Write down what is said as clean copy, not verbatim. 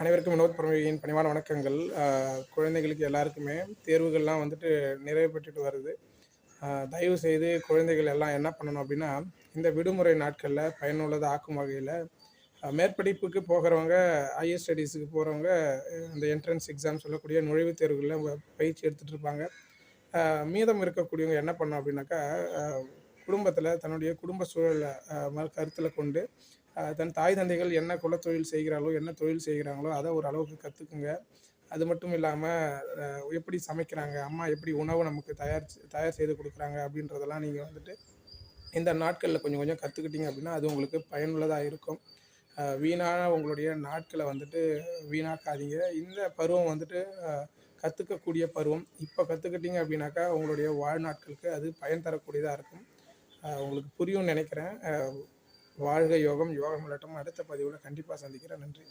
அனைவருக்கும் வினோத் பரமேயின் பணிவான வணக்கங்கள். குழந்தைகளுக்கு எல்லாருக்குமே தேர்வுகள்லாம் வந்துட்டு நிறைவு பெற்றுட்டு வருது. தயவு செய்து குழந்தைகள் எல்லாம் என்ன பண்ணணும் அப்படின்னா, இந்த விடுமுறை நாட்களில் பயனுள்ளதா ஆக்கும் வகையில் மேற்படிப்புக்கு போகிறவங்க, ஹையர் ஸ்டடீஸுக்கு போகிறவங்க இந்த என்ட்ரன்ஸ் எக்ஸாம் சொல்லக்கூடிய நுழைவுத் தேர்வுகளில் பயிற்சி எடுத்துகிட்டு இருப்பாங்க. மீதம் இருக்கக்கூடியவங்க என்ன பண்ணணும் அப்படின்னாக்கா, குடும்பத்தில் தன்னுடைய குடும்ப சூழலை கருத்தில் கொண்டு தன் தாய் தந்தைகள் என்ன குலத்தொழில் செய்கிறார்களோ, என்ன தொழில் செய்கிறாங்களோ அதை ஒரு அளவுக்கு கற்றுக்குங்க. அது மட்டும் இல்லாமல் எப்படி சமைக்கிறாங்க, அம்மா எப்படி உணவு நமக்கு தயார் செய்து கொடுக்குறாங்க அப்படின்றதெல்லாம் நீங்கள் வந்துட்டு இந்த நாட்களில் கொஞ்சம் கொஞ்சம் கற்றுக்கிட்டீங்க அப்படின்னா அது உங்களுக்கு பயனுள்ளதாக இருக்கும். வீணான உங்களுடைய நாட்களை வந்துட்டு வீணாக்காதீங்க. இந்த பருவம் வந்துட்டு கற்றுக்கக்கூடிய பருவம். இப்போ கற்றுக்கிட்டீங்க அப்படின்னாக்கா உங்களுடைய வாழ்நாட்களுக்கு அது பயன் தரக்கூடியதாக இருக்கும். உங்களுக்கு புரியும்னு நினைக்கிறேன். வாழ்க யோகம், யோகம் விளட்டும். அடுத்த பதிவில் கண்டிப்பாக சந்திக்கிறேன். நன்றி.